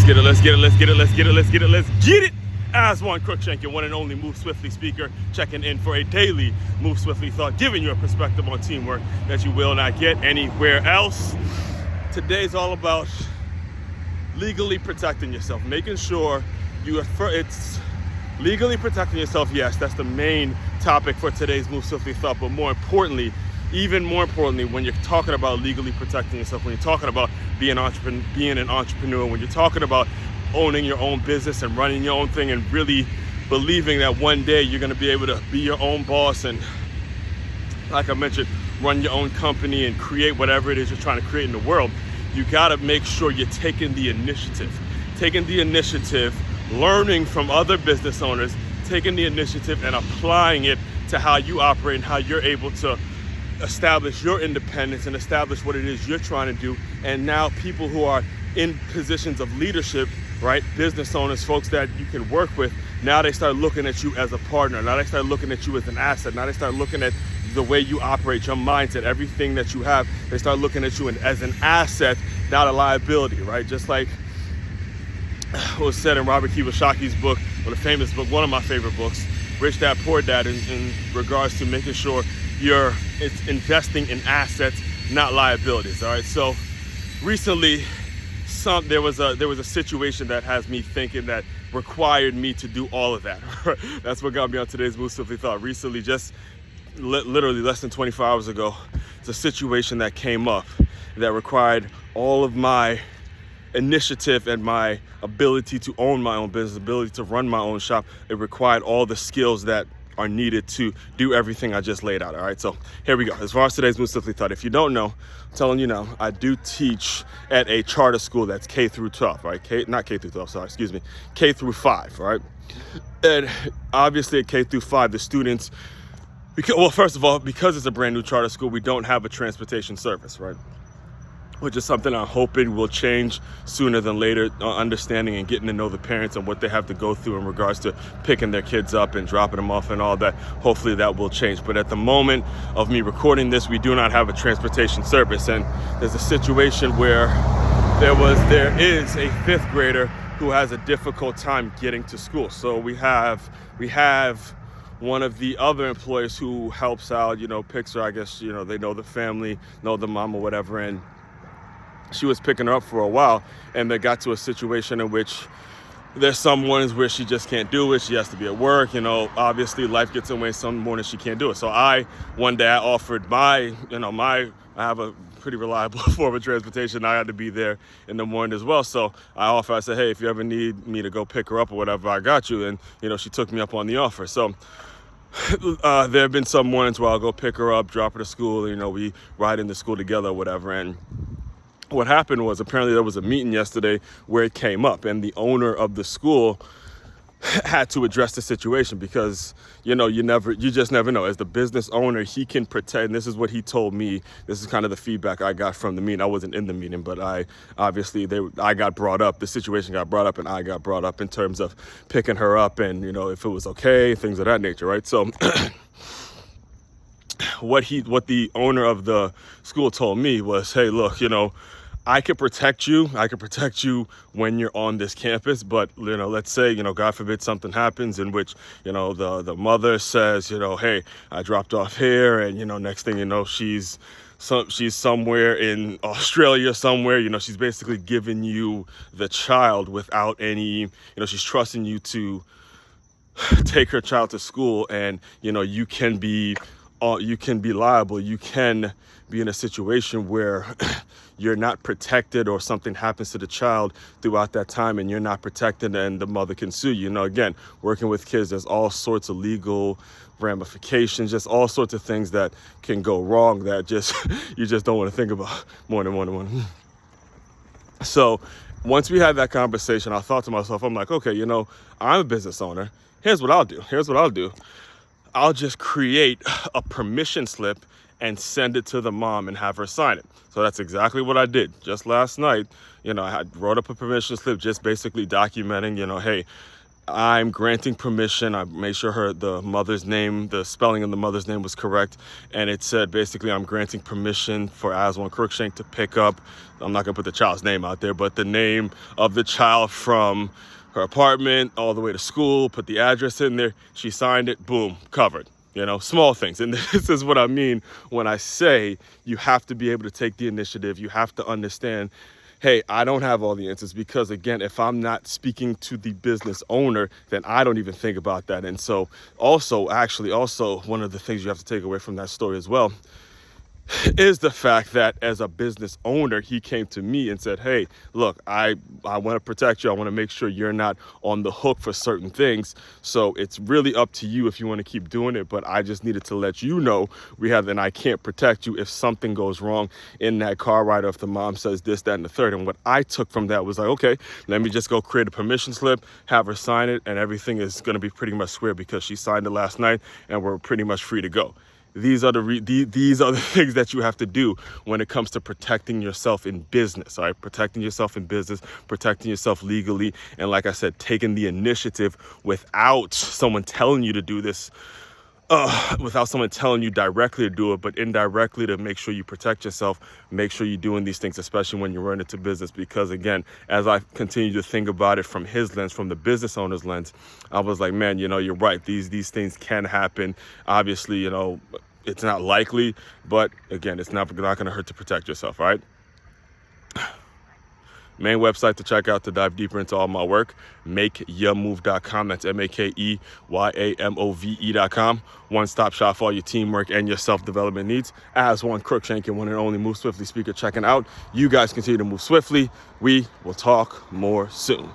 get it, let's get it, let's get it, let's get it, let's get it, let's get it. Aswand Cruickshank, your one and only Move Swiftly speaker, checking in for a daily Move Swiftly thought, giving you a perspective on teamwork that you will not get anywhere else. Today's all about legally protecting yourself, making sure it's legally protecting yourself. Yes, that's the main topic for today's Move Swiftly thought, but more importantly, even more importantly, when you're talking about legally protecting yourself, when you're talking about being an entrepreneur, when you're talking about owning your own business and running your own thing and really believing that one day you're going to be able to be your own boss and, like I mentioned, run your own company and create whatever it is you're trying to create in the world, you got to make sure you're taking the initiative, learning from other business owners, taking the initiative and applying it to how you operate and how you're able to establish your independence and establish what it is you're trying to do. And now people who are in positions of leadership, right, business owners, folks that you can work with, now they start looking at you as a partner. Now they start looking at you as an asset. Now they start looking at the way you operate, your mindset, everything that you have. They start looking at you as an asset, not a liability, right? Just like what was said in Robert Kiyosaki's book, or the famous book, one of my favorite books, Rich Dad Poor Dad, in regards to making sure it's investing in assets, not liabilities. All right. So recently, there was a situation that has me thinking that required me to do all of that. That's what got me on today's Move Swiftly thought. Recently, just literally less than 24 hours ago, it's a situation that came up that required all of my initiative and my ability to own my own business, ability to run my own shop. It required all the skills that are needed to do everything I just laid out. All right, so here we go. As far as today's Move Swiftly thought, if you don't know, I'm telling you now, I do teach at a charter school that's K through 12, right? K through 5, right? And obviously at K through 5, the students, first of all, because it's a brand new charter school, we don't have a transportation service, right? Which is something I'm hoping will change sooner than later, understanding and getting to know the parents and what they have to go through in regards to picking their kids up and dropping them off and all that. Hopefully that will change. But at the moment of me recording this, we do not have a transportation service. And there's a situation where there is a 5th grader who has a difficult time getting to school. So we have one of the other employees who helps out, picks her, I guess, they know the family, know the mom or whatever, and she was picking her up for a while, and they got to a situation in which there's some mornings where she just can't do it. She has to be at work. Obviously life gets in the way. Some mornings she can't do it. So one day I offered I have a pretty reliable form of transportation. I had to be there in the morning as well. So I said, hey, if you ever need me to go pick her up or whatever, I got you. And, she took me up on the offer. So there have been some mornings where I'll go pick her up, drop her to school. We ride into school together or whatever. And what happened was, apparently there was a meeting yesterday where it came up, and the owner of the school had to address the situation because, you just never know. As the business owner, he can protect, and this is what he told me. This is kind of the feedback I got from the meeting. I wasn't in the meeting, but I got brought up, the situation got brought up, and I got brought up in terms of picking her up and, if it was okay, things of that nature, right? So what the owner of the school told me was, hey, look, I could protect you. I could protect you when you're on this campus. But, let's say, God forbid something happens in which, the mother says, hey, I dropped off here. And, next thing you know, she's somewhere in Australia somewhere. She's basically giving you the child without any, she's trusting you to take her child to school. And, you can be liable. You can be in a situation where you're not protected or something happens to the child throughout that time and you're not protected and the mother can sue you. Again, working with kids, there's all sorts of legal ramifications, just all sorts of things that can go wrong that you just don't want to think about more than one. So once we had that conversation, I thought to myself, I'm like, okay, I'm a business owner. Here's what I'll do. I'll just create a permission slip and send it to the mom and have her sign it. So that's exactly what I did. Just last night, I wrote up a permission slip, just basically documenting, hey, I'm granting permission. I made sure the mother's name, the spelling of the mother's name was correct. And it said, basically, I'm granting permission for Aswand Cruickshank to pick up, I'm not gonna put the child's name out there, but the name of the child from her apartment all the way to school, put the address in there. She signed it, boom, covered. You know, small things. And this is what I mean when I say you have to be able to take the initiative. You have to understand, hey, I don't have all the answers, because again, if I'm not speaking to the business owner, then I don't even think about that. And so also one of the things you have to take away from that story as well is the fact that as a business owner, he came to me and said, hey, look, I want to protect you. I want to make sure you're not on the hook for certain things. So it's really up to you if you want to keep doing it. But I just needed to let you know and I can't protect you if something goes wrong in that car ride, or if the mom says this, that, and the third. And what I took from that was like, okay, let me just go create a permission slip, have her sign it, and everything is going to be pretty much square, because she signed it last night and we're pretty much free to go. These are the things that you have to do when it comes to protecting yourself in business, all right? Protecting yourself in business, protecting yourself legally, and like I said, taking the initiative without someone telling you to do this, without someone telling you directly to do it, but indirectly to make sure you protect yourself, make sure you're doing these things, especially when you run into business. Because again, as I continue to think about it from his lens, from the business owner's lens, I was like, man, you know, you're right. These things can happen. Obviously, you know, it's not likely, but again, it's not going to hurt to protect yourself, all right? Main website to check out to dive deeper into all my work, makeyourmove.com. That's MakeYamove.com. One-stop shop for all your teamwork and your self-development needs. Aswand Cruickshank, your one and only Move Swiftly speaker, checking out. You guys continue to move swiftly. We will talk more soon.